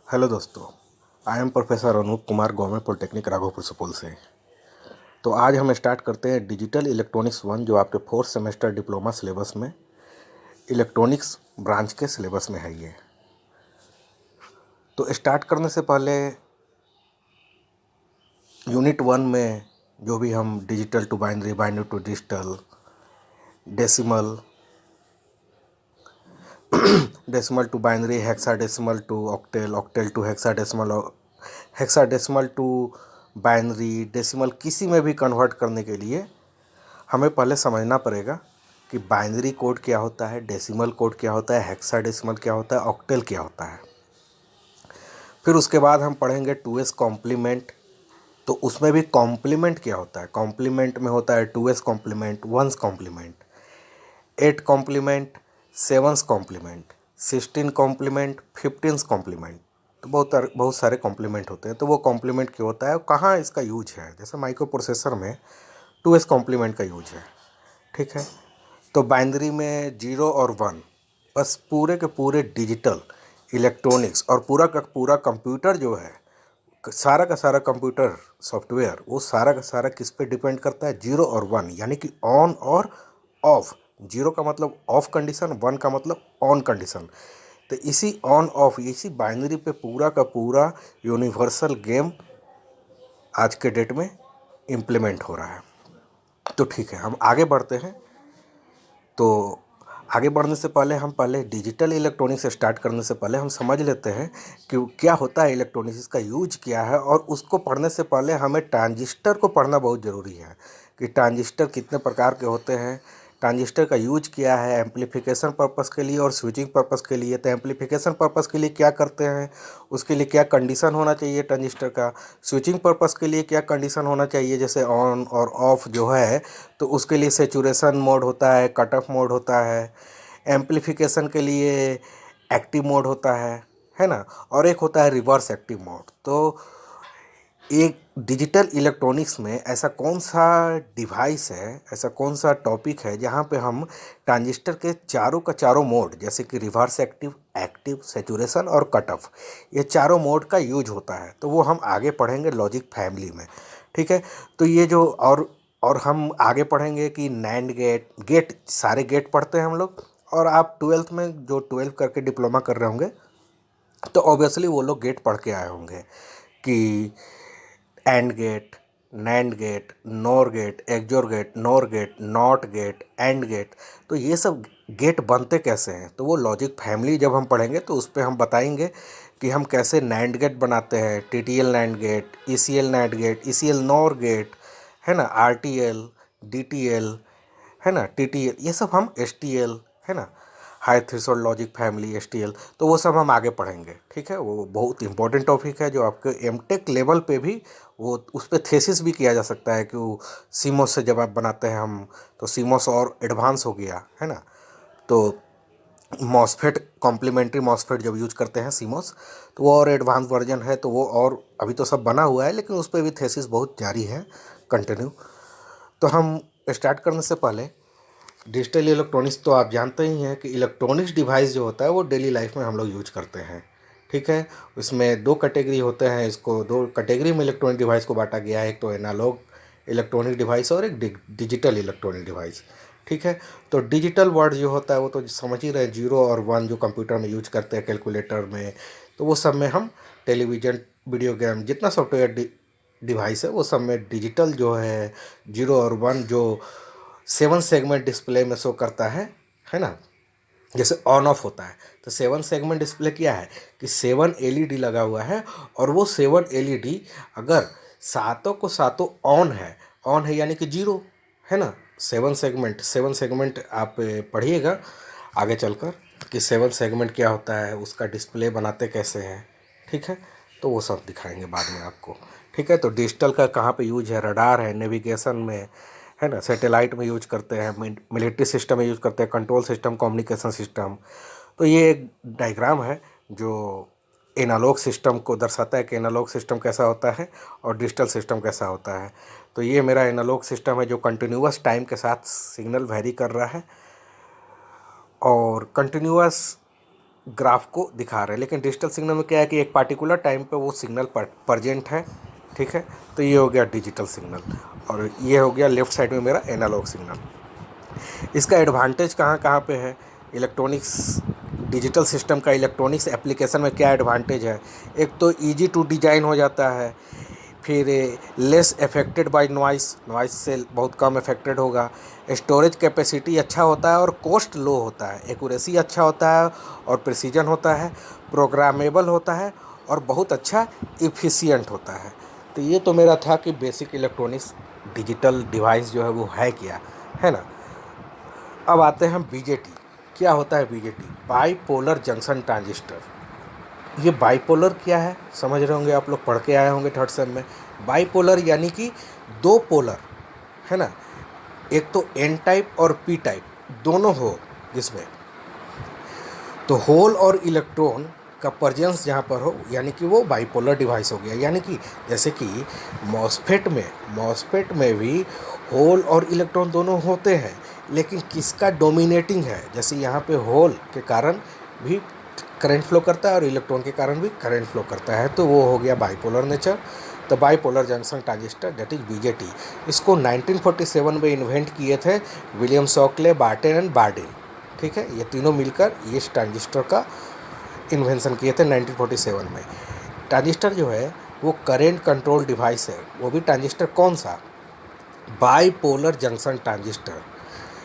Hello दोस्तों। I am professor Anup Kumar, government polytechnic Raghopur Supaul से। तो आज हम स्टार्ट करते हैं डिजिटल इलेक्ट्रॉनिक्स वन, जो आपके फोर्थ सेमेस्टर डिप्लोमा सिलेबस में इलेक्ट्रॉनिक्स ब्रांच के सिलेबस में है ये। तो स्टार्ट करने से पहले यूनिट वन में जो भी हम digital to binary, binary to digital, decimal, decimal to binary, hexadecimal to octal, octal to hexadecimal, hexadecimal to binary, decimal किसी में भी कन्वर्ट करने के लिए हमें पहले समझना पड़ेगा कि बाइनरी कोड क्या होता है, डेसिमल कोड क्या होता है, हेक्साडेसिमल क्या होता है, ऑक्टेल क्या होता है। फिर उसके बाद हम पढ़ेंगे 2s कॉम्प्लीमेंट। तो उसमें भी कॉम्प्लीमेंट क्या होता है। कॉम्प्लीमेंट में होता है 2s complement, 1s complement, 8 complement, 7s complement, 16 complement, 15 complement. तो बहुत सारे कॉम्प्लीमेंट होते हैं। तो वो कॉम्प्लीमेंट क्यों होता है और कहाँ इसका यूज है। जैसे माइक्रो प्रोसेसर में 2s कॉम्प्लीमेंट का यूज है, ठीक है। तो बाइनरी में 0 और 1, बस पूरे के पूरे डिजिटल इलेक्ट्रॉनिक्स और पूरा का पूरा कंप्यूटर जो है, सारा का सारा कंप्यूटर सॉफ्टवेयर, वो सारा का सारा किस पे डिपेंड करता है, 0 और 1, यानी कि ऑन और ऑफ। 0 का मतलब ऑफ कंडीशन, 1 का मतलब ऑन कंडीशन। तो इसी ऑन ऑफ, इसी बाइनरी पे पूरा का पूरा यूनिवर्सल गेम आज के डेट में इम्प्लीमेंट हो रहा है। तो ठीक है, हम आगे बढ़ते हैं। तो आगे बढ़ने से पहले हम डिजिटल इलेक्ट्रॉनिक्स से स्टार्ट करने से पहले हम समझ लेते हैं कि क्या होता है इलेक्ट्रॉनिक्स, इसका यूज क्या है। और उसको पढ़ने से पहले हमें ट्रांजिस्टर को पढ़ना बहुत ज़रूरी है कि ट्रांजिस्टर कितने प्रकार के होते हैं, ट्रांजिस्टर का यूज क्या है एम्पलीफिकेशन पर्पस के लिए और स्विचिंग पर्पस के लिए। तो एम्पलीफिकेशन पर्पस के लिए क्या करते हैं, उसके लिए क्या कंडीशन होना चाहिए ट्रांजिस्टर का, स्विचिंग पर्पस के लिए क्या कंडीशन होना चाहिए, जैसे ऑन और ऑफ जो है, तो उसके लिए सेचुरेशन मोड होता है, कट ऑफ मोड होता है। एम्पलीफिकेशन के लिए एक्टिव मोड होता है ना। और एक होता है रिवर्स एक्टिव मोड। तो एक डिजिटल इलेक्ट्रॉनिक्स में ऐसा कौन सा डिवाइस है, ऐसा कौन सा टॉपिक है जहाँ पे हम ट्रांजिस्टर के चारों का चारों मोड, जैसे कि रिवर्स एक्टिव, एक्टिव, सैचुरेशन और कट ऑफ, ये चारों मोड का यूज होता है। तो वो हम आगे पढ़ेंगे लॉजिक फैमिली में, ठीक है। तो ये जो और हम आगे पढ़ेंगे कि नैंड गेट, गेट सारे गेट पढ़ते हैं हम लोग। और आप ट्वेल्थ में जो 12 करके डिप्लोमा कर रहे होंगे, तो ऑब्वियसली वो लोग गेट पढ़ के आए होंगे कि and gate, nand gate, nor gate, xor gate, nor gate, not gate, and gate. तो ये सब गेट बनते कैसे हैं, तो वो लॉजिक फैमिली जब हम पढ़ेंगे तो उस पर हम बताएंगे कि हम कैसे नैंड गेट बनाते हैं, TTL nand gate, ECL nand gate, ECL nor gate, है ना, आरटीएल, डीटीएल, है ना, टीटीएल, ये सब हम एसटीएल, है ना, high threshold logic family, STL. तो वो सब हम आगे पढ़ेंगे, ठीक है। वो बहुत इंपॉर्टेंट टॉपिक है जो आपके एमटेक लेवल पे भी वो उस पर थेसिस भी किया जा सकता है कि वो सीमोस से जब आप बनाते हैं हम, तो सीमोस और एडवांस हो गया, है ना। तो मॉसफेट, कॉम्प्लीमेंट्री मॉसफेट जब यूज करते हैं सीमोस, तो वो और एडवांस वर्जन है। तो वो और अभी तो सब बना हुआ है, लेकिन उस पर भी थेसिस बहुत जारी है, कंटिन्यू। तो हम स्टार्ट करने से पहले डिजिटल इलेक्ट्रॉनिक्स, तो आप जानते ही हैं कि इलेक्ट्रॉनिक्स डिवाइस जो होता है वो डेली लाइफ में हम लोग यूज करते हैं, ठीक है। उसमें दो कैटेगरी होते हैं, इसको दो कैटेगरी में इलेक्ट्रॉनिक डिवाइस को बांटा गया है। एक तो एनालॉग इलेक्ट्रॉनिक डिवाइस और एक डिजिटल इलेक्ट्रॉनिक डिवाइस, ठीक है। तो डिजिटल वर्ड जो होता है वो तो समझ ही रहे हैं, 0 और 1 जो कंप्यूटर में यूज करते हैं, कैलकुलेटर में, तो वो सब में हम टेलीविज़न, वीडियो गेम, जितना सॉफ्टवेयर डिवाइस है वो सब में डिजिटल जो है 0 और 1 जो 7 सेगमेंट डिस्प्ले में शो करता है ना। जैसे ऑन ऑफ होता है, तो 7 सेगमेंट डिस्प्ले क्या है कि 7 एलईडी लगा हुआ है, और वो 7 एलईडी अगर सातों को सातों ऑन है यानी कि 0, है ना। 7 सेगमेंट आप पढ़िएगा आगे चलकर कि 7 सेगमेंट क्या होता है, उसका डिस्प्ले बनाते कैसे हैं, ठीक है। तो वो सब दिखाएंगे बाद में आपको, ठीक है। तो डिजिटल का कहाँ पे यूज है, रडार है, नेविगेशन में, है ना, सैटेलाइट में यूज करते हैं, मिलिट्री सिस्टम में यूज करते हैं, कंट्रोल सिस्टम, कम्युनिकेशन सिस्टम। तो ये एक डायग्राम है जो एनालॉग सिस्टम को दर्शाता है कि एनालॉग सिस्टम कैसा होता है और डिजिटल सिस्टम कैसा होता है। तो ये मेरा एनालॉग सिस्टम है जो कंटिन्यूअस टाइम के साथ सिग्नल वेरी कर रहा है, और कंटिन्यूअस ग्राफ को दिखा रहे हैं। लेकिन डिजिटल सिग्नल में क्या है कि एक पार्टिकुलर टाइम पे वो सिग्नल प्रजेंट है, ठीक है। तो ये हो गया डिजिटल सिग्नल, और ये हो गया लेफ्ट साइड में मेरा एनालॉग सिग्नल। इसका एडवांटेज कहाँ कहाँ पे है इलेक्ट्रॉनिक्स, डिजिटल सिस्टम का इलेक्ट्रॉनिक्स एप्लीकेशन में क्या एडवांटेज है? एक तो इजी टू डिजाइन हो जाता है, फिर less affected by noise, noise से बहुत कम अफेक्टेड होगा, स्टोरेज कैपेसिटी अच्छा होता है और कॉस्ट लो होता है, एक्यूरेसी अच्छा होता है और प्रिसीजन होता है, प्रोग्रामेबल होता है और बहुत अच्छा इफ़िशियंट होता है। तो ये तो मेरा था कि बेसिक इलेक्ट्रॉनिक्स डिजिटल डिवाइस जो है वो है क्या, है ना। अब आते हैं बीजेटी। क्या होता है बीजेटी? Bipolar junction transistor. ये बाईपोलर क्या है समझ रहे होंगे आप लोग, पढ़ के आए होंगे थर्ड सेम में। बाईपोलर यानी कि दो पोलर, है ना, एक तो एन टाइप और पी टाइप दोनों हो जिसमें, तो होल और इलेक्ट्रॉन का प्रेजेंस जहाँ पर हो, यानी कि वो बाईपोलर डिवाइस हो गया। यानी कि जैसे कि मॉसफेट में भी होल और इलेक्ट्रॉन दोनों होते हैं, लेकिन किसका डोमिनेटिंग है? जैसे यहाँ पे होल के कारण भी करंट फ्लो करता है और इलेक्ट्रॉन के कारण भी करंट फ्लो करता है, तो वो हो गया बाईपोलर नेचर। तो bipolar junction transistor that is BJT. इसको 1947 में इन्वेंट किए थे William Shockley, Barton and Bardeen, ठीक है। ये तीनों मिलकर ये ट्रांजिस्टर का इन्वेंशन किए थे 1947 में। ट्रांजिस्टर जो है वो करेंट कंट्रोल डिवाइस है। वो भी ट्रांजिस्टर कौन सा? Bipolar junction transistor.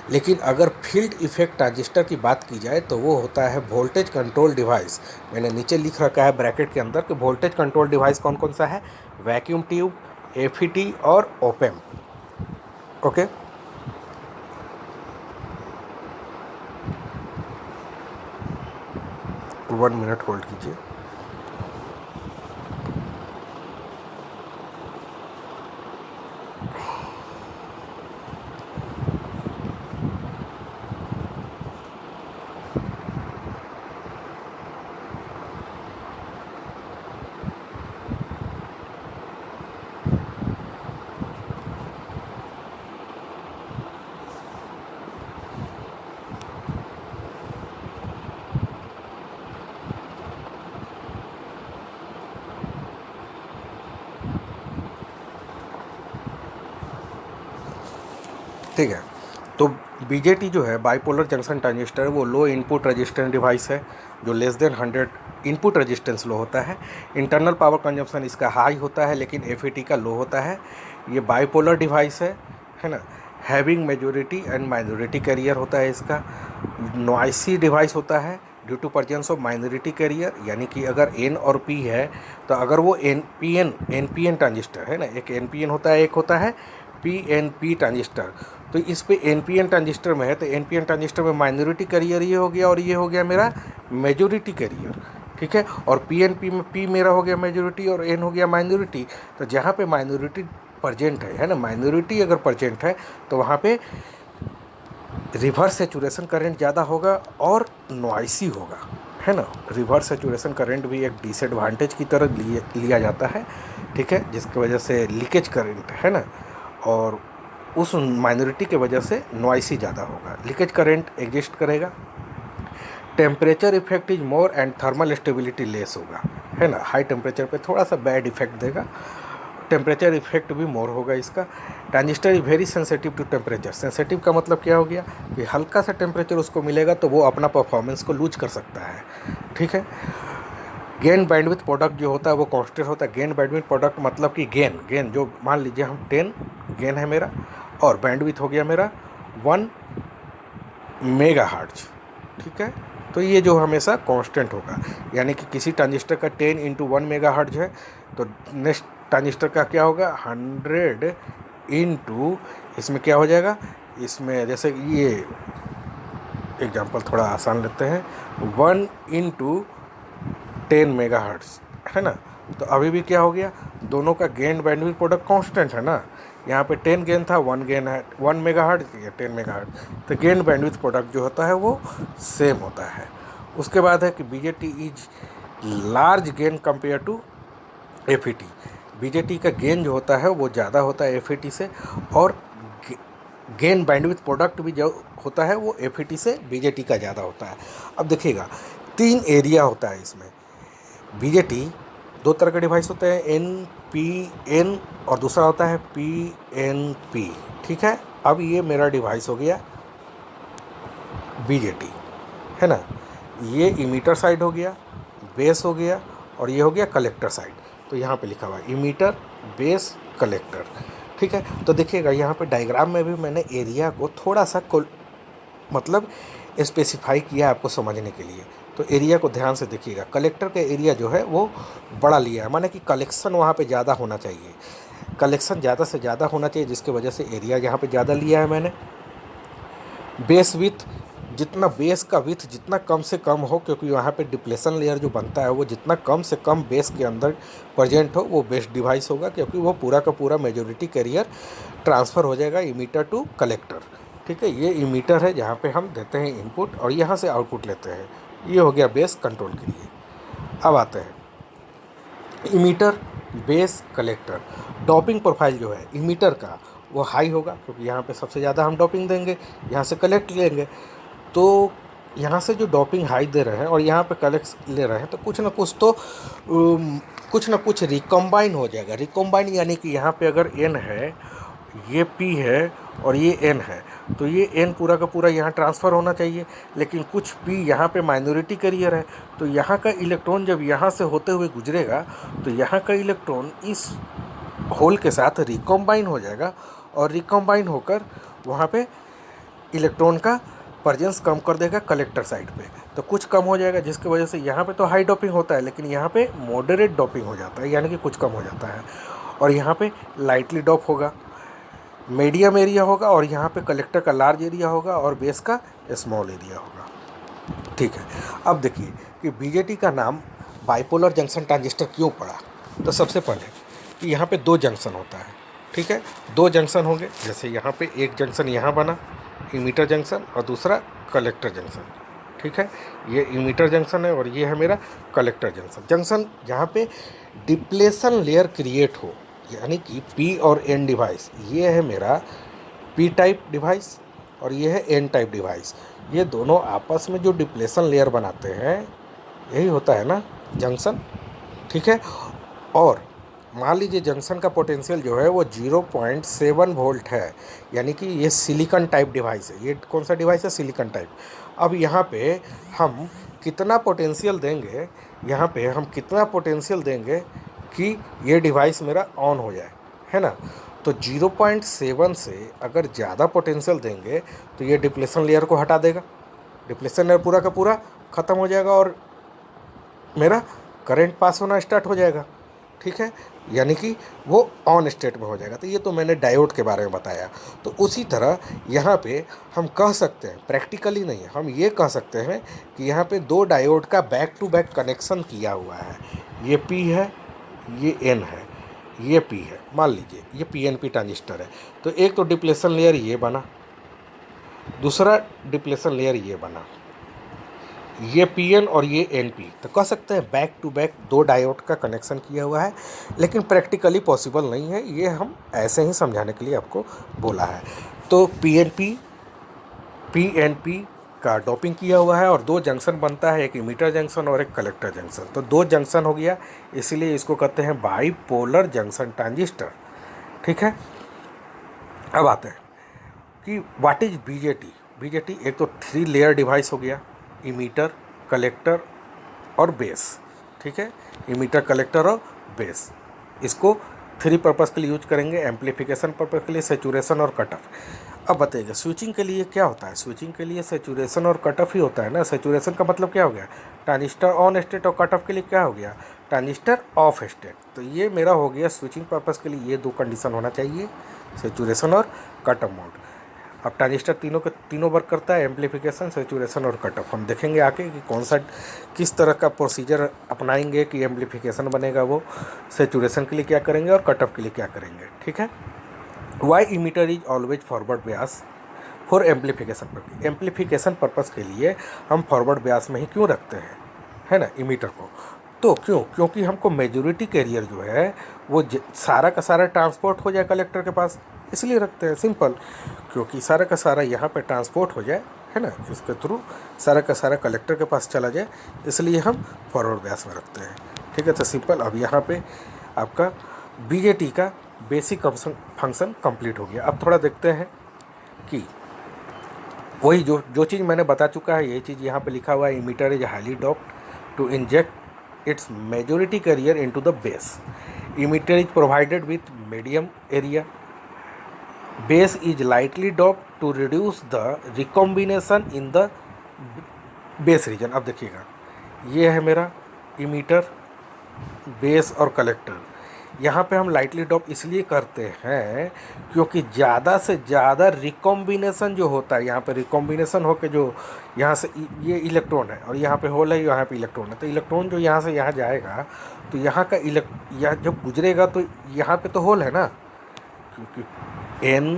लेकिन अगर फील्ड इफेक्ट ट्रांजिस्टर की बात की जाए तो वो होता है वोल्टेज कंट्रोल डिवाइस। मैंने नीचे लिख रखा है ब्रैकेट के अंदर कि वोल्टेज कंट्रोल डिवाइस कौन कौन सा है? वैक्यूम ट्यूब, एफईटी और ओपेम। ओके, 1 मिनट होल्ड कीजिए। ठीक है, तो बीजेटी जो है बाईपोलर जंक्शन ट्रांजिस्टर, वो लो इनपुट रेजिस्टेंस डिवाइस है जो लेस देन 100 इनपुट रेजिस्टेंस लो होता है। इंटरनल पावर कंजम्पशन इसका हाई होता है लेकिन एफईटी का लो होता है। ये बाईपोलर डिवाइस है ना। Having majority and minority carrier होता है इसका। नॉइसी डिवाइस होता है due to presence of minority carrier, यानी कि अगर एन और पी है तो अगर वो एनपीएन ट्रांजिस्टर है ना, एक एनपीएन होता है, एक होता है पीएनपी ट्रांजिस्टर। तो इस पे एनपीएन ट्रांजिस्टर में है तो एनपीएन ट्रांजिस्टर में माइनॉरिटी कैरियर ये हो गया और ये हो गया मेरा मेजोरिटी कैरियर, ठीक है। और पीएनपी में पी मेरा हो गया मेजोरिटी और एन हो गया माइनॉरिटी। तो जहाँ पे माइनॉरिटी प्रजेंट है ना, माइनॉरिटी अगर प्रजेंट है तो वहाँ पे रिवर्स सैचुरेशन करंट ज़्यादा होगा और नॉइसी होगा, है ना। रिवर्स सैचुरेशन करंट भी एक डिसएडवांटेज की तरह लिया जाता है, ठीक है, जिसकी वजह से लीकेज करंट है ना, और उस माइनॉरिटी के वजह से नॉइसी ज़्यादा होगा, लीकेज करंट एग्जिस्ट करेगा। Temperature effect is more and thermal stability less होगा, है ना। हाई टेम्परेचर पे थोड़ा सा बैड इफेक्ट देगा, टेम्परेचर इफेक्ट भी मोर होगा इसका। Transistor is very sensitive to temperature. Sensitive का मतलब क्या हो गया कि हल्का सा टेम्परेचर उसको मिलेगा तो वो अपना परफॉर्मेंस को लूज कर सकता है, ठीक है। गेन बैंडविथ प्रोडक्ट जो होता है वो कांस्टेंट होता है। गेन बैंडविथ प्रोडक्ट मतलब कि गेन जो मान लीजिए हम 10 गेन है मेरा और बैंडविथ हो गया मेरा 1 मेगाहर्ट्ज, ठीक है। तो ये जो हमेशा कांस्टेंट होगा, यानी कि किसी ट्रांजिस्टर का 10 इंटू 1 मेगाहर्ट्ज है तो नेक्स्ट ट्रांजिस्टर का क्या होगा 100 इंटू, इसमें क्या हो जाएगा, इसमें जैसे ये एग्जांपल थोड़ा आसान लेते हैं, 1 इंटू 10 मेगाहर्ट्ज, है ना। तो अभी भी क्या हो गया, दोनों का गेन बैंडविड्थ प्रोडक्ट कांस्टेंट है ना। यहाँ पे 10 गेन था, 1 गेन है 1 मेगाहर्ट्ज या 10 मेगाहर्ट्ज, तो गेन बैंडविड्थ प्रोडक्ट जो होता है वो सेम होता है। उसके बाद है कि BJT is large gain compare to FET. BJT का गेन जो होता है वो ज़्यादा होता है एफईटी से, और गेन बैंडविड्थ प्रोडक्ट भी जो होता है वो एफईटी से बीजेटी का ज़्यादा होता है। अब देखिएगा तीन एरिया होता है इसमें। बीजेटी दो तरह के डिवाइस होते हैं, एन पी एन और दूसरा होता है पी एन पी। ठीक है, अब ये मेरा डिवाइस हो गया बीजेटी, है ना। ये इमीटर साइड हो गया, बेस हो गया, और ये हो गया कलेक्टर साइड। तो यहाँ पे लिखा हुआ है इमीटर, बेस, कलेक्टर। ठीक है, तो देखिएगा यहाँ पे डायग्राम में भी मैंने एरिया को थोड़ा सा मतलब स्पेसिफाई किया आपको समझने के लिए। तो एरिया को ध्यान से देखिएगा, कलेक्टर का एरिया जो है वो बड़ा लिया है, माने कि कलेक्शन वहाँ पे ज़्यादा होना चाहिए, कलेक्शन ज़्यादा से ज़्यादा होना चाहिए, जिसकी वजह से एरिया यहाँ पे ज़्यादा लिया है मैंने। बेस विथ, जितना बेस का विथ जितना कम से कम हो, क्योंकि यहाँ पे डिप्लेशन लेयर जो बनता है वो जितना कम से कम बेस के अंदर प्रेजेंट हो वो बेस्ट डिवाइस होगा, क्योंकि वो पूरा का पूरा मेजोरिटी कैरियर ट्रांसफ़र हो जाएगा इमीटर टू कलेक्टर। ठीक है, ये इमीटर है जहाँ पे हम देते हैं इनपुट और यहाँ से आउटपुट लेते हैं। ये हो गया बेस कंट्रोल के लिए। अब आते हैं emitter, base, collector. Doping profile जो है इमीटर का वो हाई होगा, क्योंकि यहाँ पे सबसे ज़्यादा हम डॉपिंग देंगे, यहाँ से कलेक्ट लेंगे। तो यहाँ से जो डॉपिंग हाई दे रहे हैं और यहाँ पे कलेक्ट ले रहे हैं, तो कुछ ना कुछ रिकम्बाइन हो जाएगा। रिकम्बाइन यानी कि यहाँ पे अगर एन है, ये पी है और ये एन है, तो ये एन पूरा का पूरा यहाँ ट्रांसफ़र होना चाहिए, लेकिन कुछ पी यहाँ पे माइनॉरिटी कैरियर है, तो यहाँ का इलेक्ट्रॉन जब यहाँ से होते हुए गुजरेगा तो यहाँ का इलेक्ट्रॉन इस होल के साथ रिकम्बाइन हो जाएगा, और रिकम्बाइन होकर वहाँ पे इलेक्ट्रॉन का प्रेजेंस कम कर देगा कलेक्टर साइड पे, तो कुछ कम हो जाएगा, जिसकी वजह से यहाँ पे तो हाई डॉपिंग होता है, लेकिन यहाँ पे मॉडरेट डॉपिंग हो जाता है, यानी कि कुछ कम हो जाता है। और यहाँ पे लाइटली डॉप होगा, मीडियम एरिया होगा, और यहाँ पे कलेक्टर का लार्ज एरिया होगा और बेस का स्मॉल एरिया होगा। ठीक है, अब देखिए कि बीजेटी का नाम बाइपोलर जंक्शन ट्रांजिस्टर क्यों पड़ा। तो सबसे पहले कि यहाँ पे दो जंक्शन होता है। ठीक है, दो जंक्शन होंगे, जैसे यहाँ पे एक जंक्शन यहाँ बना इमीटर जंक्शन और दूसरा कलेक्टर जंक्शन। ठीक है, ये इमीटर जंक्शन है और ये है मेरा कलेक्टर जंक्शन। जंक्शन जहाँ पे डिप्लेशन लेयर क्रिएट हो, यानी कि पी और एन डिवाइस, ये है मेरा पी टाइप डिवाइस और ये है एन टाइप डिवाइस। ये दोनों आपस में जो डिप्लेशन लेयर बनाते हैं यही होता है ना जंक्शन। ठीक है, और मान लीजिए जंक्शन का पोटेंशियल जो है वो 0.7 वोल्ट है, यानी कि ये सिलिकॉन टाइप डिवाइस है। ये कौन सा डिवाइस है? Silicon type. अब यहाँ पे हम कितना पोटेंशियल देंगे, यहाँ पे हम कितना पोटेंशियल देंगे कि ये डिवाइस मेरा ऑन हो जाए, है ना। तो 0.7 से अगर ज़्यादा पोटेंशियल देंगे तो ये डिप्लेशन लेयर को हटा देगा, डिप्लेशन लेयर पूरा का पूरा ख़त्म हो जाएगा और मेरा करंट पास होना स्टार्ट हो जाएगा। ठीक है, यानी कि वो ऑन स्टेट में हो जाएगा। तो ये तो मैंने डायोड के बारे में बताया। तो उसी तरह यहाँ पे हम कह सकते हैं, प्रैक्टिकली नहीं, हम ये कह सकते हैं कि यहाँ पे दो डायोड का बैक टू बैक कनेक्शन किया हुआ है। ये पी है, ये एन है, ये पी है। मान लीजिए ये पीएनपी ट्रांजिस्टर है, तो एक तो डिप्लेशन लेयर ये बना, दूसरा डिप्लेशन लेयर ये बना, ये पीएन और ये एनपी। तो कह सकते हैं बैक टू बैक दो डायोड का कनेक्शन किया हुआ है, लेकिन प्रैक्टिकली पॉसिबल नहीं है। ये हम ऐसे ही समझाने के लिए आपको बोला है। तो पीएनपी का डोपिंग किया हुआ है और दो जंक्शन बनता है, एक इमीटर जंक्शन और एक कलेक्टर जंक्शन। तो दो जंक्शन हो गया, इसलिए इसको कहते हैं बाईपोलर जंक्शन ट्रांजिस्टर। ठीक है, अब आते हैं कि व्हाट इज बीजेटी। बीजेटी एक तो 3 लेयर डिवाइस हो गया, इमीटर, कलेक्टर और बेस। ठीक है, इमीटर, कलेक्टर और बेस। इसको 3 पर्पज़ के लिए यूज करेंगे, एम्पलीफिकेशन पर्पज़ के लिए, सेचुरेशन और कट ऑफ। अब बताइएगा स्विचिंग के लिए क्या होता है। स्विचिंग के लिए सेचुरेशन और कट ऑफ ही होता है ना। सेचुरेशन का मतलब क्या हो गया, ट्रांजिस्टर ऑन स्टेट, और कट ऑफ के लिए क्या हो गया, ट्रांजिस्टर ऑफ स्टेट। तो ये मेरा हो गया स्विचिंग पर्पज़ के लिए, ये दो कंडीशन होना चाहिए, सेचुरेशन और कट ऑफ मोड। अब ट्रांजिस्टर तीनों वर्क करता है, एम्पलीफिकेशन, सेचुरेशन और कट ऑफ। हम देखेंगे आके कि कौन सा किस तरह का प्रोसीजर अपनाएंगे कि एम्पलीफिकेशन बनेगा, वो सेचुरेशन के लिए क्या करेंगे और कट ऑफ के लिए क्या करेंगे। ठीक है, why emitter is always forward bias for amplification purpose. Amplification purpose के लिए हम फॉरवर्ड ब्यास में ही क्यों रखते हैं, है ना, इमीटर को। तो क्योंकि हमको मेजॉरिटी कैरियर जो है वो सारा का सारा ट्रांसपोर्ट हो जाए कलेक्टर के पास, इसलिए रखते हैं। सिंपल, क्योंकि सारा का सारा यहाँ पे ट्रांसपोर्ट हो जाए है ना, इसके थ्रू सारा का सारा कलेक्टर के पास चला जाए, इसलिए हम फॉरवर्ड ब्यास में रखते हैं। ठीक है, तो सिंपल। अब यहाँ पे आपका बीजेटी का बेसिक फंक्शन कंप्लीट हो गया। अब थोड़ा देखते हैं कि वही जो जो चीज़ मैंने बता चुका है, यही चीज़ यहाँ पे लिखा हुआ है, emitter is highly doped to inject its majority carrier into the base. Emitter is provided with medium area. Base is lightly doped to reduce the recombination in the base region. अब देखिएगा, ये है मेरा इमीटर, बेस और collector. यहाँ पे हम lightly डॉप इसलिए करते हैं क्योंकि ज़्यादा से ज़्यादा रिकॉम्बिनेशन जो होता है, यहाँ पे रिकॉम्बिनेशन होकर जो यहाँ से ये इलेक्ट्रॉन है और यहाँ पे होल है, यहाँ पे इलेक्ट्रॉन है, तो इलेक्ट्रॉन जो यहाँ से यहाँ जाएगा तो यहाँ का यहाँ जब गुजरेगा तो यहाँ पे तो होल है ना, क्योंकि एन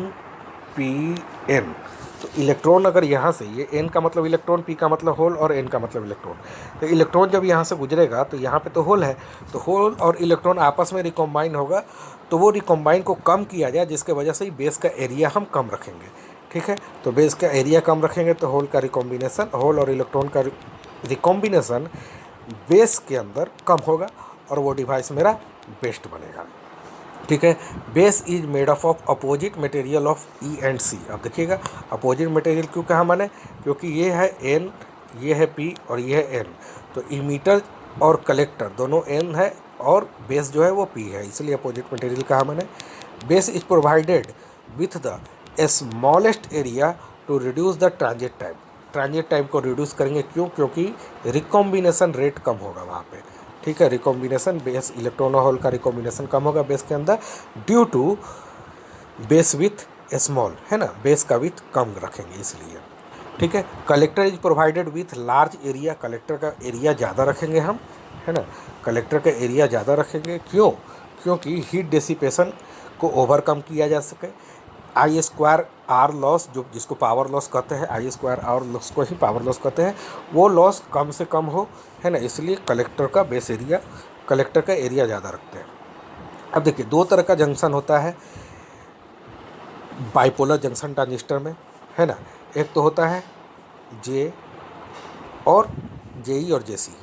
पी एन, तो इलेक्ट्रॉन अगर यहाँ से, ये एन का मतलब इलेक्ट्रॉन, पी का मतलब होल और एन का मतलब इलेक्ट्रॉन, तो इलेक्ट्रॉन जब यहाँ से गुजरेगा तो यहाँ पे तो होल है, तो होल और इलेक्ट्रॉन आपस में रिकॉम्बाइन होगा, तो वो रिकॉम्बाइन को कम किया जाए जिसके वजह से बेस का एरिया हम कम रखेंगे। ठीक है, तो बेस का एरिया कम रखेंगे तो होल का रिकॉम्बिनेशन, होल और इलेक्ट्रॉन का रिकॉम्बिनेशन बेस के अंदर कम होगा और वो डिवाइस मेरा बेस्ट बनेगा। ठीक है, base is made of opposite material of E and C. अब देखिएगा, अपोजिट मटेरियल क्यों कहा मैंने, क्योंकि ये है एन, ये है पी और ये है एन, तो इमीटर और कलेक्टर दोनों एन है और बेस जो है वो पी है, इसलिए अपोजिट मटेरियल कहा मैंने। Base is provided with the smallest area to reduce the transit time. Transit time को रिड्यूस करेंगे क्यों, क्योंकि रिकॉम्बिनेशन रेट कम होगा वहाँ पे। ठीक है, रिकॉम्बिनेशन, बेस इलेक्ट्रॉन होल का रिकॉम्बिनेशन कम होगा बेस के अंदर due to base with small, है ना, बेस का विथ कम रखेंगे इसलिए। ठीक है, collector is provided with large area. Collector का एरिया ज़्यादा रखेंगे हम, है ना, कलेक्टर का एरिया ज़्यादा रखेंगे। क्यों, क्योंकि हीट डिसिपेशन को ओवरकम किया जा सके। आई स्क्वायर आर लॉस, जो जिसको पावर लॉस कहते हैं, आई स्क्वायर आर लॉस को ही पावर लॉस कहते हैं, वो लॉस कम से कम हो, है ना, इसलिए कलेक्टर का बेस एरिया, कलेक्टर का एरिया ज़्यादा रखते हैं। अब देखिए, दो तरह का जंक्शन होता है बाइपोलर जंक्शन ट्रांजिस्टर में, है ना, एक तो होता है जे और जेई और जेसी।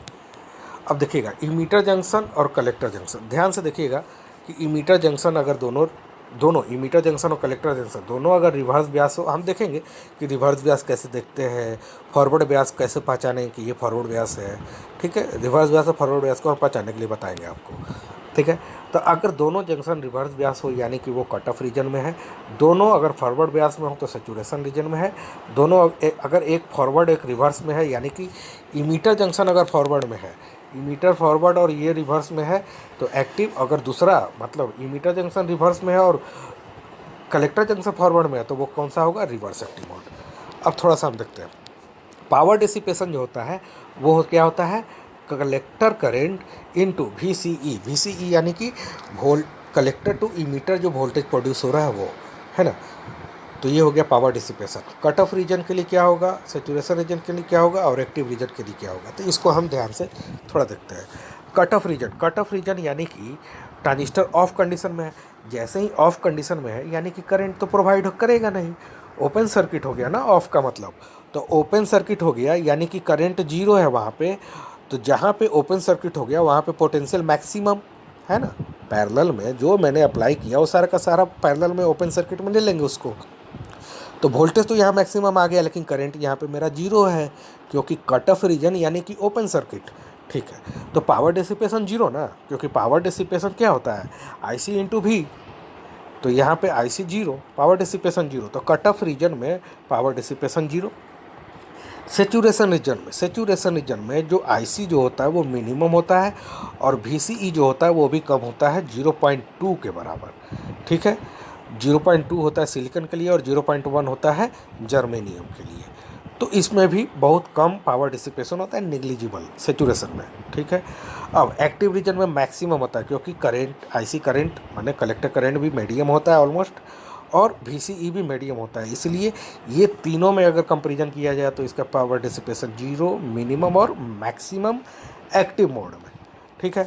अब देखिएगा, इमीटर जंक्शन और कलेक्टर जंक्शन, ध्यान से देखिएगा कि इमीटर जंक्शन अगर दोनों इमीटर जंक्शन और कलेक्टर जंक्शन दोनों अगर रिवर्स ब्यास हो, हम देखेंगे कि रिवर्स ब्यास कैसे देखते हैं, फॉरवर्ड ब्यास कैसे पहचानें कि ये फॉरवर्ड ब्यास है। ठीक है, रिवर्स ब्यास और फॉरवर्ड ब्यास को हम पहचानने के लिए बताएंगे आपको। ठीक है, तो अगर दोनों जंक्शन रिवर्स ब्यास हो यानी कि वो कट ऑफ रीजन में है, दोनों अगर फॉरवर्ड ब्यास में हो तो सैचुरेशन रीजन में है, दोनों अगर एक फॉरवर्ड एक रिवर्स में है, यानी कि इमीटर जंक्शन अगर फॉरवर्ड में है, इमीटर फॉरवर्ड और ये रिवर्स में है तो एक्टिव, अगर दूसरा मतलब इमीटर जंक्शन रिवर्स में है और कलेक्टर जंक्शन फॉरवर्ड में है तो वो कौन सा होगा, रिवर्स एक्टिव मोड। अब थोड़ा सा हम देखते हैं, पावर डिसिपेशन जो होता है वो क्या होता है, collector current into VCE। VCE यानी कि कलेक्टर टू इमीटर जो वोल्टेज प्रोड्यूस हो रहा है वो, है ना, तो ये हो गया power dissipation. Cut off region के लिए क्या होगा, सैचुरेशन रीजन के लिए क्या होगा और एक्टिव रीजन के लिए क्या होगा, तो इसको हम ध्यान से थोड़ा देखते हैं। कट ऑफ रीजन यानी कि ट्रांजिस्टर ऑफ कंडीशन में है, जैसे ही ऑफ कंडीशन में है यानी कि करंट तो प्रोवाइड करेगा नहीं, ओपन सर्किट हो गया ना ऑफ का मतलब, तो ओपन सर्किट हो गया यानी कि करंट जीरो है वहाँ पे, तो जहाँ पे ओपन सर्किट हो गया वहाँ पे पोटेंशियल मैक्सिमम है ना, पैरेलल में जो मैंने अप्लाई किया वो सारा का सारा पैरेलल में ओपन सर्किट में ले लेंगे उसको, तो वोल्टेज तो यहाँ मैक्सिमम आ गया लेकिन करंट यहाँ पे मेरा जीरो है क्योंकि कट ऑफ रीजन यानी कि ओपन सर्किट। ठीक है, तो पावर डिसिपेशन जीरो ना, क्योंकि पावर डिसिपेशन क्या होता है, IC इंटू V, तो यहाँ पे IC zero, power dissipation zero, तो कट ऑफ रीजन में power dissipation zero. Saturation region में जो IC जो होता है वो मिनिमम होता है और VCE जो होता है वो भी कम होता है 0.2 के बराबर। ठीक है, 0.2 होता है सिलिकॉन के लिए और 0.1 होता है जर्मेनियम के लिए, तो इसमें भी बहुत कम पावर डिसिपेशन होता है, नेग्लिजिबल सेचुरेशन में। ठीक है, अब एक्टिव रीजन में मैक्सिमम होता है क्योंकि करंट IC करंट माने कलेक्टर करंट भी मीडियम होता है ऑलमोस्ट, और VCE भी मीडियम होता है, इसलिए ये तीनों में अगर कंपैरिजन किया जाए तो इसका पावर डिसिपेशन जीरो, मिनिमम और मैक्सिमम एक्टिव मोड में। ठीक है,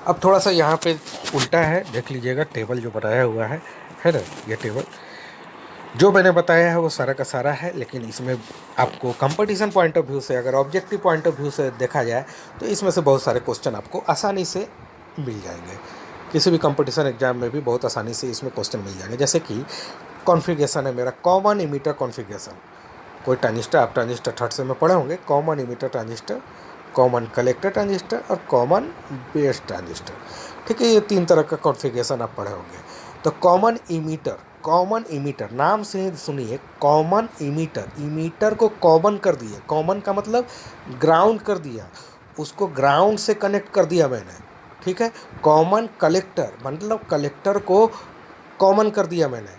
अब थोड़ा सा यहाँ पे उल्टा है, देख लीजिएगा टेबल जो बनाया हुआ है ना, ये टेबल जो मैंने बताया है वो सारा का सारा है, लेकिन इसमें आपको कंपटीशन पॉइंट ऑफ व्यू से, अगर ऑब्जेक्टिव पॉइंट ऑफ व्यू से देखा जाए तो इसमें से बहुत सारे क्वेश्चन आपको आसानी से मिल जाएंगे। किसी भी कंपटीशन एग्जाम में भी बहुत आसानी से इसमें क्वेश्चन मिल जाएंगे। जैसे कि कॉन्फ़िगरेशन है मेरा, कॉमन इमीटर कॉन्फ़िगरेशन। कोई ट्रांजिस्टर, आप ट्रांजिस्टर थर्ड से में पढ़े होंगे, common emitter transistor, common collector transistor और कॉमन बेस ट्रांजिस्टर। ठीक है, ये 3 तरह का कॉन्फ़िगरेशन आप पढ़े होंगे। तो कॉमन इमीटर नाम से ही सुनिए, कॉमन इमीटर, इमीटर को कॉमन कर दिया। कॉमन का मतलब ग्राउंड कर दिया, उसको ग्राउंड से कनेक्ट कर दिया मैंने। ठीक है, कॉमन कलेक्टर मतलब कलेक्टर को कॉमन कर दिया मैंने।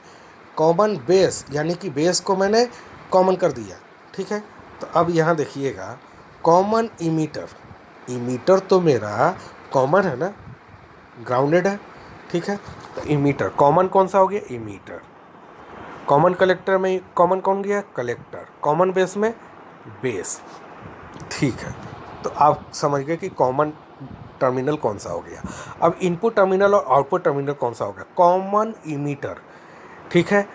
कॉमन बेस यानी कि बेस को मैंने कॉमन कर दिया। ठीक है, तो अब यहाँ देखिएगा, कॉमन इमीटर, इमीटर तो मेरा कॉमन है ना, ग्राउंडेड है। ठीक है, तो इमीटर कॉमन कौन सा हो गया, इमीटर। कॉमन कलेक्टर में कॉमन कौन गया, कलेक्टर। कॉमन बेस में बेस। ठीक है, तो आप समझ गए कि कॉमन टर्मिनल कौन सा हो गया। अब इनपुट टर्मिनल और आउटपुट टर्मिनल कौन सा हो गया, कॉमन इमीटर। ठीक है,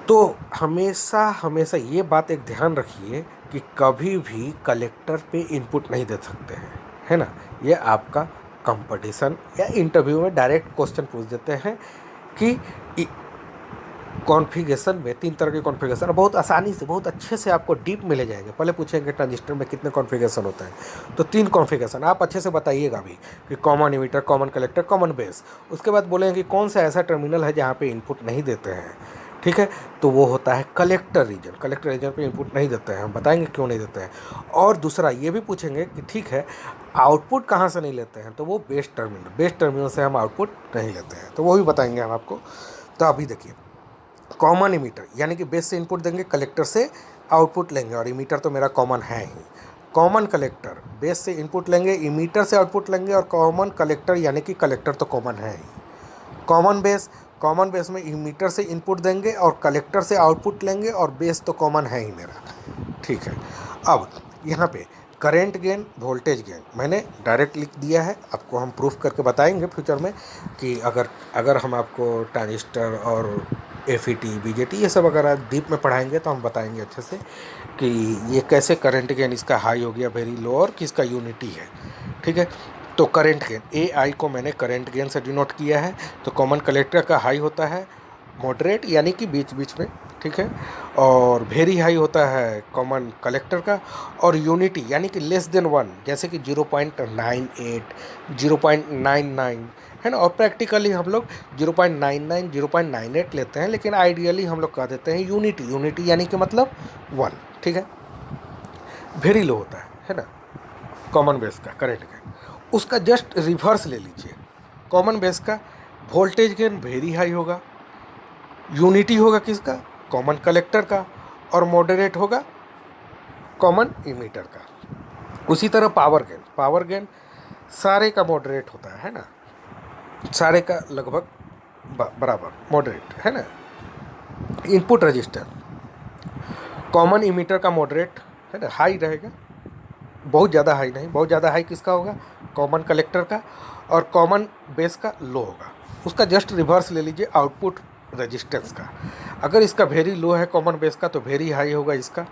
तो हमेशा हमेशा ये बात एक ध्यान रखिए कि कभी भी कलेक्टर पे इनपुट नहीं दे सकते हैं, है ना। ये आपका कंपटीशन या इंटरव्यू में डायरेक्ट क्वेश्चन पूछ देते हैं कि कॉन्फ़िगरेशन में 3 तरह के कॉन्फ़िगरेशन बहुत आसानी से, बहुत अच्छे से आपको डीप में ले जाएंगे। पहले पूछेंगे ट्रांजिस्टर में कितने कॉन्फ़िगरेशन होते हैं, तो 3 कॉन्फ़िगरेशन आप अच्छे से बताइएगा भी कि common emitter, common collector, common base. उसके बाद बोलेंगे कि कौन सा ऐसा टर्मिनल है जहाँ पे इनपुट नहीं देते हैं। ठीक है, तो वो होता है कलेक्टर रीजन। कलेक्टर रीजन पे इनपुट नहीं देते हैं, हम बताएंगे क्यों नहीं देते हैं। और दूसरा ये भी पूछेंगे कि ठीक है, आउटपुट कहाँ से नहीं लेते हैं, तो वो बेस टर्मिनल, बेस टर्मिनल से हम आउटपुट नहीं लेते हैं, तो वो भी बताएंगे हम आपको। तो अभी देखिए, कॉमन इमीटर यानी कि बेस से इनपुट देंगे, कलेक्टर से आउटपुट लेंगे, और इमीटर तो मेरा कॉमन है ही। कॉमन कलेक्टर, बेस से इनपुट लेंगे, इमीटर से आउटपुट लेंगे, और कॉमन कलेक्टर यानी कि कलेक्टर तो कॉमन है ही। कॉमन बेस, कॉमन बेस में इमीटर से इनपुट देंगे और कलेक्टर से आउटपुट लेंगे, और बेस तो कॉमन है ही मेरा। ठीक है, अब यहाँ पे करंट गेन, वोल्टेज गेन मैंने डायरेक्ट लिख दिया है, आपको हम प्रूफ करके बताएंगे फ्यूचर में कि अगर हम आपको ट्रांजिस्टर और एफईटी, बीजेटी ये सब अगर आप डीप में पढ़ाएंगे तो हम बताएंगे अच्छे से कि ये कैसे करंट गेन इसका हाई हो गया, वेरी लो, और किसका यूनिटी है। ठीक है, तो करंट गेन, ए आई को मैंने करंट गेन से डिनोट किया है। तो कॉमन कलेक्टर का हाई होता है मॉडरेट यानी कि बीच बीच में। ठीक है, और वेरी हाई होता है कॉमन कलेक्टर का, और यूनिटी यानी कि लेस देन 1, जैसे कि 0.98, 0.99, है ना। और प्रैक्टिकली हम लोग 0.99, 0.98 लेते हैं, लेकिन आइडियली हम लोग कह देते हैं यूनिटी। यूनिटी यानी कि मतलब 1। ठीक है, वेरी लो होता है ना, कॉमन बेस का करंट गेन। उसका जस्ट रिवर्स ले लीजिए, कॉमन बेस का वोल्टेज गेन वेरी हाई होगा, यूनिटी होगा किसका, कॉमन कलेक्टर का, और मॉडरेट होगा कॉमन इमीटर का। उसी तरह पावर गेन सारे का मॉडरेट होता है ना, सारे का लगभग बराबर मॉडरेट, है ना। इनपुट रजिस्टर, कॉमन इमीटर का मॉडरेट, है ना, हाई रहेगा, बहुत ज़्यादा हाई नहीं। बहुत ज़्यादा हाई किसका होगा, कॉमन कलेक्टर का, और कॉमन बेस का लो होगा। उसका जस्ट रिवर्स ले लीजिए आउटपुट रेजिस्टेंस का। अगर इसका वेरी लो है कॉमन बेस का तो वेरी हाई होगा इसका।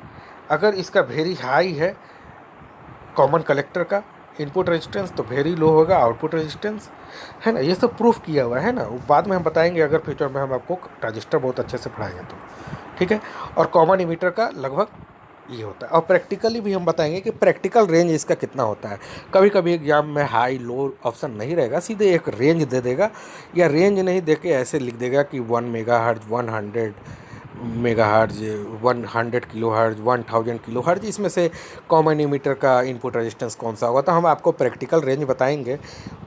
अगर इसका वेरी हाई है कॉमन कलेक्टर का इनपुट रेजिस्टेंस तो वेरी लो होगा आउटपुट रेजिस्टेंस, है ना। ये सब प्रूफ किया हुआ है ना, बाद में हम बताएंगे अगर फ्यूचर में हम आपको ट्रांजिस्टर बहुत अच्छे से पढ़ाएंगे तो। ठीक है, और कॉमन इमीटर का लगभग ये होता है। और प्रैक्टिकली भी हम बताएंगे कि प्रैक्टिकल रेंज इसका कितना होता है। कभी कभी एग्जाम में हाई लो ऑप्शन नहीं रहेगा, सीधे एक रेंज दे देगा, या रेंज नहीं दे के ऐसे लिख देगा कि 1 मेगाहर्ट्ज, 100 मेगाहर्ट्ज, 100 किलोहर्ट्ज, 1000 किलोहर्ट्ज, इसमें से कॉमन इमीटर का इनपुट रेजिस्टेंस कौन सा होगा। तो हम आपको प्रैक्टिकल रेंज बताएंगे,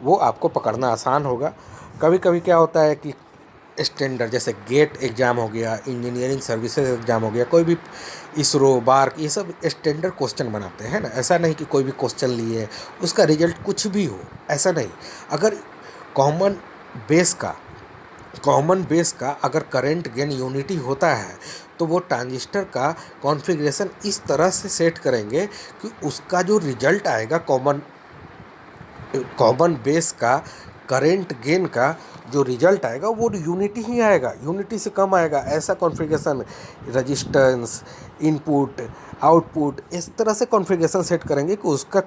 वो आपको पकड़ना आसान होगा। कभी कभी क्या होता है कि स्टैंडर्ड, जैसे गेट एग्ज़ाम हो गया, इंजीनियरिंग सर्विसेज एग्ज़ाम हो गया, कोई भी इसरो, बार्क, ये सब स्टैंडर्ड क्वेश्चन बनाते हैं ना। ऐसा नहीं कि कोई भी क्वेश्चन लिए उसका रिजल्ट कुछ भी हो, ऐसा नहीं। अगर कॉमन बेस का कॉमन बेस का अगर करंट गेन यूनिटी होता है तो वो ट्रांजिस्टर का कॉन्फ़िगरेशन इस तरह से सेट करेंगे कि उसका जो रिजल्ट आएगा कॉमन बेस का करंट गेन का, जो रिजल्ट आएगा वो यूनिटी ही आएगा, यूनिटी से कम आएगा। ऐसा कॉन्फ़िगरेशन, रजिस्टेंस, इनपुट, आउटपुट, इस तरह से कॉन्फ़िगरेशन सेट करेंगे कि उसका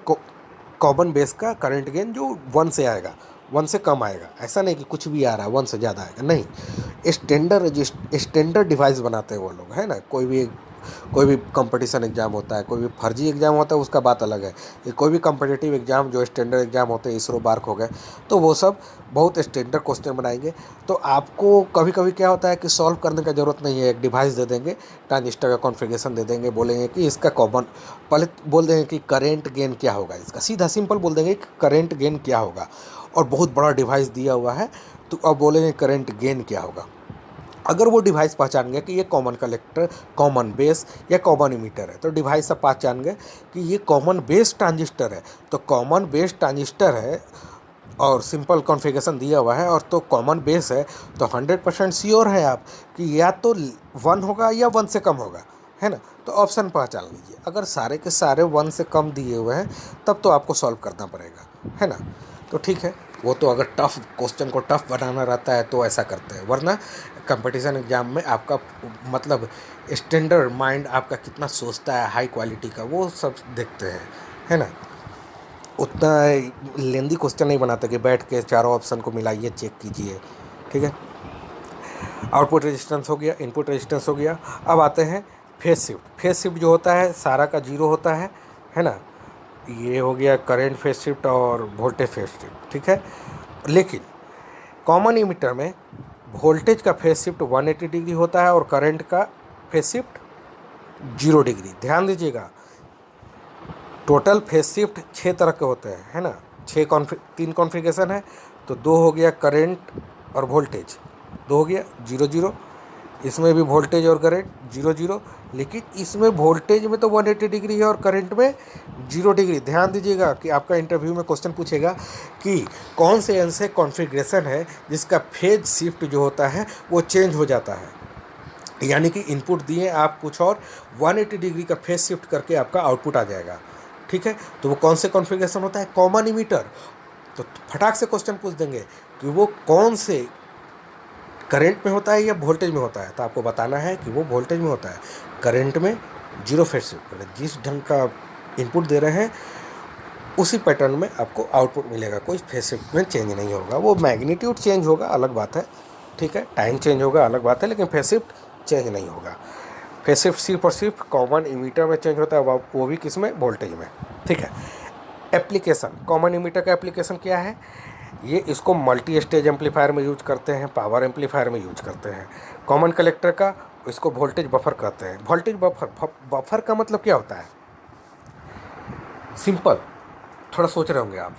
कॉमन बेस का करंट गेन जो 1 से आएगा, 1 से कम आएगा। ऐसा नहीं कि कुछ भी आ रहा है 1 से ज़्यादा आएगा, नहीं। स्टैंडर्ड डिवाइस बनाते हैं वो लोग, है ना। कोई भी कंपटीशन एग्ज़ाम होता है, कोई भी फर्जी एग्ज़ाम होता है, उसका बात अलग है। ये कोई भी कम्पिटिटिव एग्ज़ाम जो स्टैंडर्ड एग्ज़ाम होते हैं, इसरो बार्क हो गए, तो वो सब बहुत स्टैंडर्ड क्वेश्चन बनाएंगे। तो आपको कभी कभी क्या होता है कि सॉल्व करने का ज़रूरत नहीं है, एक डिवाइस दे देंगे, ट्रांजिस्टर का कॉन्फ़िगरेशन दे देंगे, बोलेंगे कि इसका कॉमन, पहले बोल देंगे कि करेंट गेन क्या होगा इसका, सीधा सिंपल बोल देंगे कि करेंट गेन क्या होगा, और बहुत बड़ा डिवाइस दिया हुआ है, तो अब बोलेंगे करेंट गेन क्या होगा। अगर वो डिवाइस पहचान गया कि ये कॉमन कलेक्टर, कॉमन बेस या कॉमन इमीटर है, तो डिवाइस सब पहचान गए कि ये कॉमन बेस ट्रांजिस्टर है, तो कॉमन बेस ट्रांजिस्टर है और सिंपल कॉन्फ़िगरेशन दिया हुआ है, और तो कॉमन बेस है, तो 100% श्योर है आप कि या तो 1 होगा या 1 से कम होगा, है ना। तो ऑप्शन पहचान लीजिए। अगर सारे के सारे 1 से कम दिए हुए हैं, तब तो आपको सॉल्व करना पड़ेगा, है ना। तो ठीक है, वो तो अगर टफ क्वेश्चन को टफ बनाना रहता है तो ऐसा करते हैं, वरना कंपटीशन एग्जाम में आपका मतलब स्टैंडर्ड माइंड आपका कितना सोचता है हाई क्वालिटी का, वो सब देखते हैं, है ना। उतना लेंदी क्वेश्चन नहीं बनाते कि बैठ के चारों ऑप्शन को मिलाइए, चेक कीजिए, ठीक है। आउटपुट रेजिस्टेंस हो गया, इनपुट रेजिस्टेंस हो गया। अब आते हैं फेज शिफ्ट। फेज शिफ्ट जो होता है सारा का 0 होता है ना। ये हो गया करंट फेज शिफ्ट और वोल्टेज फेज शिफ्ट, ठीक है। लेकिन कॉमन इमीटर में वोल्टेज का फेज शिफ्ट 180 डिग्री होता है और करंट का फेज शिफ्ट 0 डिग्री। ध्यान दीजिएगा, टोटल फेज शिफ्ट 6 तरह के होते हैं, है ना। 3 कॉन्फ़िगरेशन है, तो 2 हो गया करंट और वोल्टेज, 2 हो गया 0 0। इसमें भी वोल्टेज और करंट 0 0, लेकिन इसमें वोल्टेज में तो 180 डिग्री है और करंट में 0 डिग्री। ध्यान दीजिएगा कि आपका इंटरव्यू में क्वेश्चन पूछेगा कि कौन से ऐसे कॉन्फ़िगरेशन है जिसका फेज शिफ्ट जो होता है वो चेंज हो जाता है, यानी कि इनपुट दिए आप कुछ और 180 डिग्री का फेज शिफ्ट करके आपका आउटपुट आ जाएगा, ठीक है। तो वो कौन से कॉन्फ़िगरेशन होता है, कॉमन इमीटर। तो फटाक से क्वेश्चन पूछ देंगे कि वो कौन से करंट में होता है या वोल्टेज में होता है, तो आपको बताना है कि वो वोल्टेज में होता है। करंट में 0 फेज शिफ्ट, जिस ढंग का इनपुट दे रहे हैं उसी पैटर्न में आपको आउटपुट मिलेगा, कोई फेज शिफ्ट में चेंज नहीं होगा। वो मैग्नीट्यूड चेंज होगा, अलग बात है, ठीक है, टाइम चेंज होगा, अलग बात है, लेकिन फेज शिफ्ट चेंज नहीं होगा। फेज शिफ्ट सिर्फ और सिर्फ कॉमन इमीटर में चेंज होता है, वो भी किस में, वोल्टेज में, ठीक है। एप्लीकेशन, कॉमन इमीटर का एप्लीकेशन क्या है, ये इसको मल्टी स्टेज एम्पलीफायर में यूज करते हैं, पावर एम्पलीफायर में यूज करते हैं। कॉमन कलेक्टर का इसको वोल्टेज बफर कहते हैं। वोल्टेज बफर, बफर का मतलब क्या होता है, सिंपल, थोड़ा सोच रहे होंगे आप।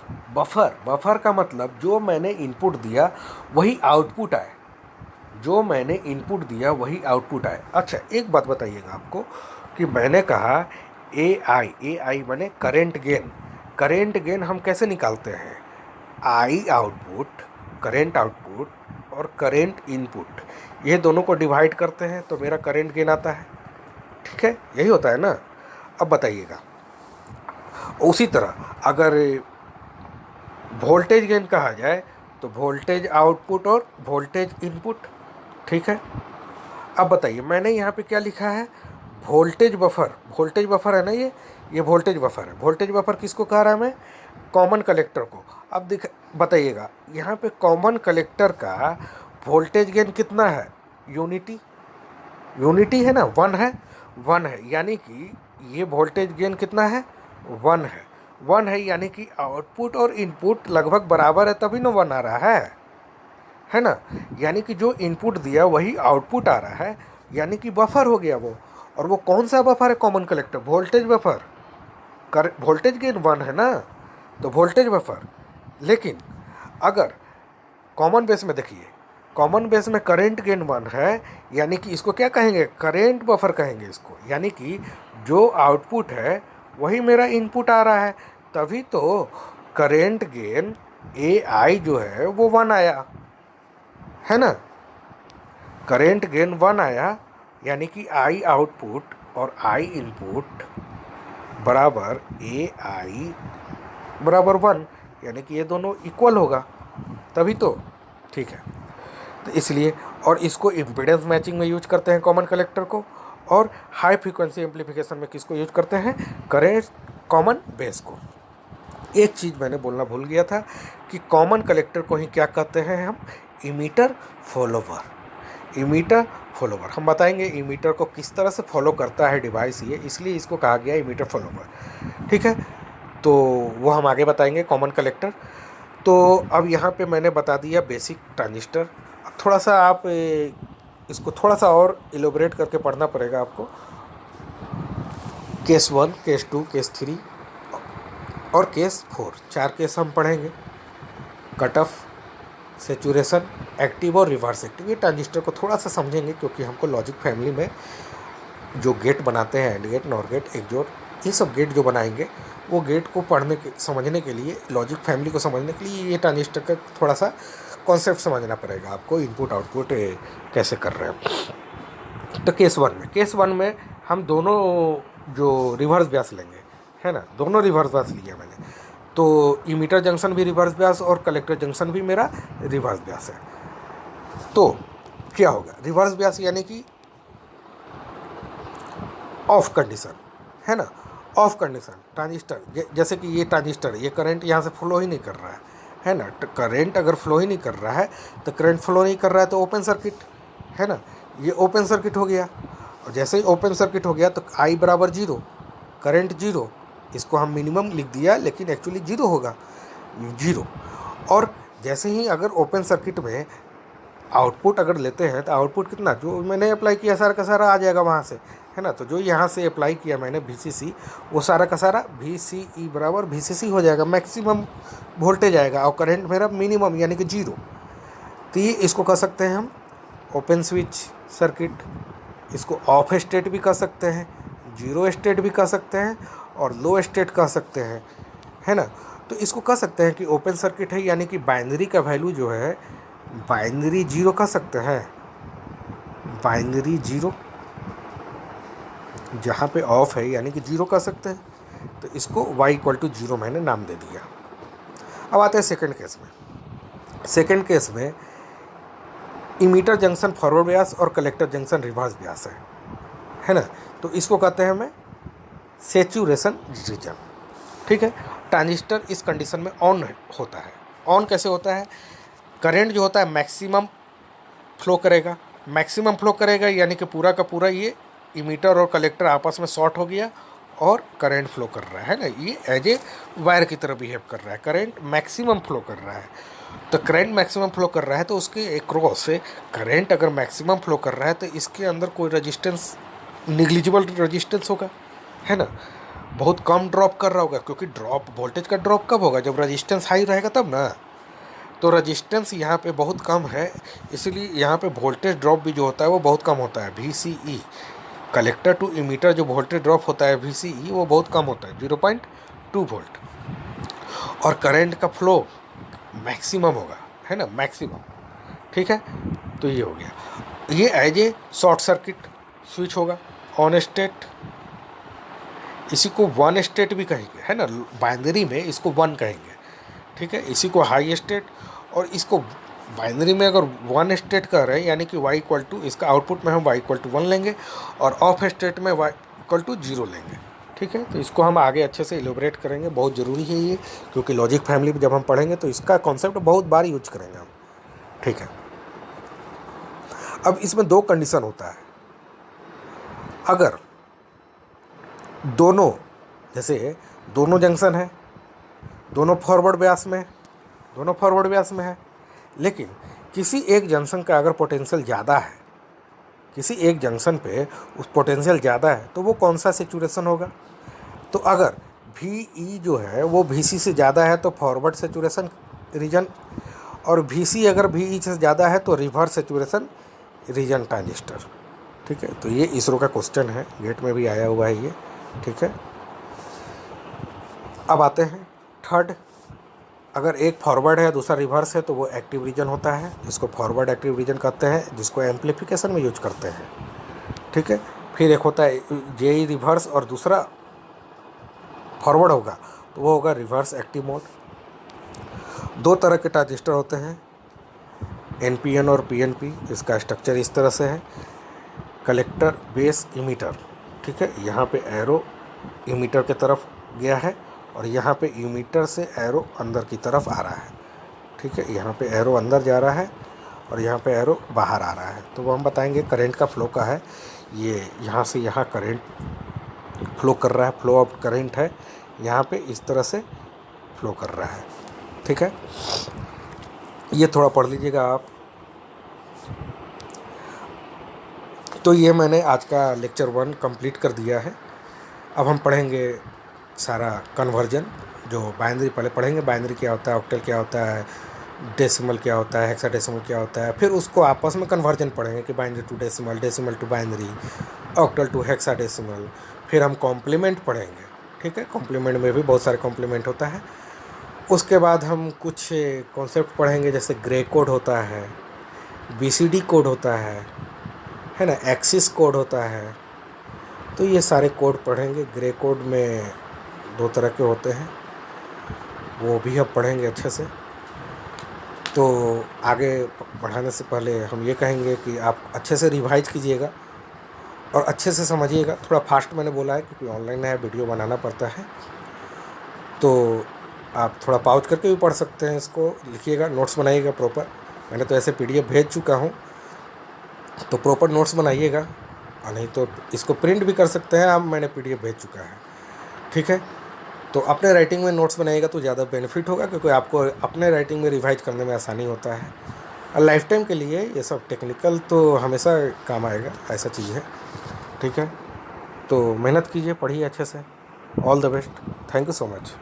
बफर का मतलब जो मैंने इनपुट दिया वही आउटपुट आए, जो मैंने इनपुट दिया वही आउटपुट आए। अच्छा एक बात बताइएगा आपको कि मैंने कहा ए आई मैंने करेंट गेन हम कैसे निकालते हैं, आई आउटपुट, करेंट आउटपुट और करेंट इनपुट, ये दोनों को डिवाइड करते हैं तो मेरा करेंट गेन आता है, ठीक है, यही होता है ना। अब बताइएगा, उसी तरह अगर वोल्टेज गेन कहा जाए तो वोल्टेज आउटपुट और वोल्टेज इनपुट, ठीक है। अब बताइए मैंने यहाँ पे क्या लिखा है, वोल्टेज बफर है ना, ये वोल्टेज बफर है। वोल्टेज बफर किसको कह रहा है, मैं कॉमन कलेक्टर को। अब बताइएगा यहाँ पे कॉमन कलेक्टर का वोल्टेज गेन कितना है, यूनिटी है ना, 1 है, यानी कि ये वोल्टेज गेन कितना है, 1 है, यानी कि आउटपुट और इनपुट लगभग बराबर है, तभी ना 1 आ रहा है ना। यानी कि जो इनपुट दिया वही आउटपुट आ रहा है, यानी कि बफर हो गया वो। और वो कौन सा बफर है, common collector, voltage buffer. Voltage gain 1 है ना, तो वोल्टेज बफर। लेकिन अगर कॉमन बेस में देखिए, कॉमन बेस में करेंट गेन 1 है, यानी कि इसको क्या कहेंगे, करेंट बफर कहेंगे इसको। यानी कि जो आउटपुट है वही मेरा इनपुट आ रहा है, तभी तो करेंट गेन ए आई जो है वो 1 आया, है ना। करेंट गेन 1 आया, यानी कि आई आउटपुट और आई इनपुट बराबर ए आई बराबर 1, यानी कि ये दोनों इक्वल होगा, तभी तो, ठीक है। तो इसलिए, और इसको इम्पीडेंस मैचिंग में यूज करते हैं कॉमन कलेक्टर को, और हाई फ्रीक्वेंसी एम्पलीफिकेशन में किसको यूज करते हैं, करेंट कॉमन बेस को। एक चीज़ मैंने बोलना भूल गया था कि कॉमन कलेक्टर को ही क्या कहते हैं हम, इमीटर फॉलोवर। इमीटर फॉलोवर हम बताएंगे इमीटर को किस तरह से फॉलो करता है डिवाइस ये, इसलिए इसको कहा गया इमीटर फॉलोवर, ठीक है। तो वो हम आगे बताएंगे कॉमन कलेक्टर। तो अब यहाँ पे मैंने बता दिया बेसिक ट्रांजिस्टर। अब थोड़ा सा आप इसको थोड़ा सा और इलोबरेट करके पढ़ना पड़ेगा आपको। केस 1, केस 2, केस 3 और केस 4, 4 केस हम पढ़ेंगे। कट ऑफ, सेचुरेशन, एक्टिव और रिवर्स एक्टिव। ये ट्रांजिस्टर को थोड़ा सा समझेंगे क्योंकि हमको लॉजिक फैमिली में जो गेट बनाते हैं, एंड गेट, नॉर गेट, एक जोड़, ये सब गेट जो बनाएंगे वो गेट को पढ़ने के, समझने के लिए, लॉजिक फैमिली को समझने के लिए ये ट्रांजिस्टर का थोड़ा सा कॉन्सेप्ट समझना पड़ेगा आपको, इनपुट आउटपुट कैसे कर रहे हैं। तो केस 1 में हम दोनों जो रिवर्स ब्यास लेंगे, है ना, दोनों रिवर्स ब्यास लिया मैंने। तो इमीटर जंक्शन भी रिवर्स ब्यास और कलेक्टर जंक्शन भी मेरा रिवर्स ब्यास है। तो क्या होगा, रिवर्स ब्यास यानी कि ऑफ कंडीशन, है ना, ऑफ कंडीशन ट्रांजिस्टर, जैसे कि ये ट्रांजिस्टर, ये करंट यहाँ से फ्लो ही नहीं कर रहा है ना। करंट अगर फ्लो ही नहीं कर रहा है, तो करंट फ्लो नहीं कर रहा है तो ओपन सर्किट, है ना, ये ओपन सर्किट हो गया। और जैसे ही ओपन सर्किट हो गया तो I बराबर 0, करंट 0, इसको हम मिनिमम लिख दिया लेकिन एक्चुअली 0 होगा, 0। और जैसे ही अगर ओपन सर्किट में आउटपुट अगर लेते हैं तो आउटपुट कितना, जो मैंने अप्लाई किया सारा का सारा आ जाएगा वहाँ से, है ना। तो जो यहाँ से अप्लाई किया मैंने VCC, वो सारा का सारा VCE बराबर VCC हो जाएगा, मैक्सिमम वोल्टेज आएगा, और करंट मेरा मिनिमम यानी कि 0। तो ये इसको कह सकते हैं हम ओपन स्विच सर्किट। इसको ऑफ स्टेट भी कह सकते हैं, जीरो स्टेट भी कह सकते हैं, और लो स्टेट कह सकते हैं, है ना। तो इसको कह सकते हैं कि ओपन सर्किट है, यानी कि बाइनरी का वैल्यू जो है बाइनरी 0 कह सकते हैं, बाइनरी 0, जहाँ पे ऑफ है यानी कि 0 कह सकते हैं। तो इसको y=0 मैंने नाम दे दिया। अब आते हैं सेकंड केस में। सेकंड केस में इमीटर जंक्शन फॉरवर्ड ब्यास और कलेक्टर जंक्शन रिवर्स ब्यास है ना। तो इसको कहते हैं हमें सेचुरेशन रीजन, ठीक है। ट्रांजिस्टर इस कंडीशन में ऑन होता है। ऑन कैसे होता है, करंट जो होता है मैक्सिमम फ्लो करेगा, मैक्सिमम फ्लो करेगा यानी कि पूरा का पूरा ये इमीटर और कलेक्टर आपस में शॉर्ट हो गया और करंट फ्लो कर रहा है ना, ये एज ए वायर की तरह बिहेव कर रहा है, करंट मैक्सिमम फ्लो कर रहा है। तो करंट मैक्सिमम फ्लो कर रहा है तो उसके क्रॉस से करंट अगर मैक्सिमम फ्लो कर रहा है तो इसके अंदर कोई रेजिस्टेंस, निग्लिजिबल रेजिस्टेंस होगा, है ना, बहुत कम ड्रॉप कर रहा होगा, क्योंकि ड्रॉप, वोल्टेज का ड्रॉप कब होगा, जब रेजिस्टेंस हाई रहेगा तब ना। तो रेजिस्टेंस यहाँ पे बहुत कम है, इसलिए यहाँ पे वोल्टेज ड्रॉप भी जो होता है वो बहुत कम होता है। VCE, कलेक्टर टू इमीटर जो वोल्टेज ड्रॉप होता है VCE, वो बहुत कम होता है, 0.2 वोल्ट। और करंट का फ्लो मैक्सिमम होगा, है ना, मैक्सिमम, ठीक है। तो ये हो गया, ये as a short circuit switch होगा, ऑन स्टेट। इसी को वन स्टेट भी कहेंगे, है ना, बाइनरी में इसको वन कहेंगे, ठीक है। इसी को हाई स्टेट, और इसको बाइनरी में अगर वन स्टेट कर रहे हैं यानी कि y=, इसका आउटपुट में हम y=1 लेंगे और ऑफ स्टेट में y=0 लेंगे, ठीक है। तो इसको हम आगे अच्छे से इलोबरेट करेंगे, बहुत ज़रूरी है ये, क्योंकि लॉजिक फैमिली जब हम पढ़ेंगे तो इसका कॉन्सेप्ट बहुत बार यूज करेंगे हम, ठीक है। अब इसमें दो कंडीशन होता है, अगर दोनों, जैसे दोनों जंक्शन है, दोनों फॉरवर्ड ब्यास में, दोनों फॉरवर्ड ब्यास में है, लेकिन किसी एक जंक्शन का अगर पोटेंशियल ज़्यादा है, किसी एक जंक्शन पे उस पोटेंशियल ज़्यादा है, तो वो कौन सा सेचुरेशन होगा। तो अगर VE जो है वो VC से ज़्यादा है तो फॉरवर्ड सेचुरेशन रीजन, और VC अगर VE से ज़्यादा है तो रिवर्स सेचुरेशन रीजन ट्रांजिस्टर, ठीक है। तो ये इसरो का क्वेश्चन है, गेट में भी आया हुआ है ये, ठीक है। अब आते हैं थर्ड, अगर एक फॉरवर्ड है दूसरा रिवर्स है तो वो एक्टिव रीजन होता है, जिसको फॉरवर्ड एक्टिव रीजन कहते हैं, जिसको एम्पलीफिकेशन में यूज करते हैं, ठीक है। फिर एक होता है JE रिवर्स और दूसरा फॉरवर्ड होगा तो वो होगा रिवर्स एक्टिव मोड। दो तरह के ट्रांजिस्टर होते हैं, NPN और PNP, इसका स्ट्रक्चर इस तरह से है। कलेक्टर, बेस, इमीटर, ठीक है। यहाँ पे एरो इमीटर की तरफ गया है और यहाँ पे इमीटर से एरो अंदर की तरफ आ रहा है, ठीक है। यहाँ पे एरो अंदर जा रहा है और यहाँ पे एरो बाहर आ रहा है। तो वो हम बताएंगे करंट का फ्लो का है। ये यहाँ से यहाँ करंट फ्लो कर रहा है, फ्लो ऑफ करंट है, यहाँ पे इस तरह से फ्लो कर रहा है, ठीक है। ये थोड़ा पढ़ लीजिएगा आप। तो ये मैंने आज का लेक्चर 1 कंप्लीट कर दिया है। अब हम पढ़ेंगे सारा कन्वर्जन, जो बाइनरी पहले पढ़ेंगे, बाइनरी क्या होता है, ऑक्टल क्या होता है, डेसिमल क्या होता है, हेक्साडेसिमल क्या होता है। फिर उसको आपस में कन्वर्जन पढ़ेंगे कि binary to decimal, decimal to binary, octal to hexadecimal. फिर हम कॉम्प्लीमेंट पढ़ेंगे, ठीक है। कॉम्प्लीमेंट में भी बहुत सारे कॉम्प्लीमेंट होता है। उसके बाद हम कुछ कॉन्सेप्ट पढ़ेंगे, जैसे ग्रे कोड होता है, BCD कोड होता है ना, एक्सिस कोड होता है। तो ये सारे कोड पढ़ेंगे। ग्रे कोड में 2 तरह के होते हैं, वो भी अब पढ़ेंगे अच्छे से। तो आगे बढ़ाने से पहले हम ये कहेंगे कि आप अच्छे से रिवाइज कीजिएगा और अच्छे से समझिएगा। थोड़ा फास्ट मैंने बोला है क्योंकि ऑनलाइन है, वीडियो बनाना पड़ता है। तो आप थोड़ा पॉज करके भी पढ़ सकते हैं, इसको लिखिएगा, नोट्स बनाइएगा प्रॉपर। मैंने तो ऐसे PDF भेज चुका हूँ, तो प्रॉपर नोट्स बनाइएगा, और नहीं तो इसको प्रिंट भी कर सकते हैं आप, मैंने PDF भेज चुका है, ठीक है। तो अपने राइटिंग में नोट्स बनाइएगा तो ज़्यादा बेनिफिट होगा, क्योंकि आपको अपने राइटिंग में रिवाइज करने में आसानी होता है। और लाइफ टाइम के लिए ये सब टेक्निकल तो हमेशा काम आएगा, ऐसा चीज़ है, ठीक है। तो मेहनत कीजिए, पढ़िए अच्छे से। All the best, thank you so much.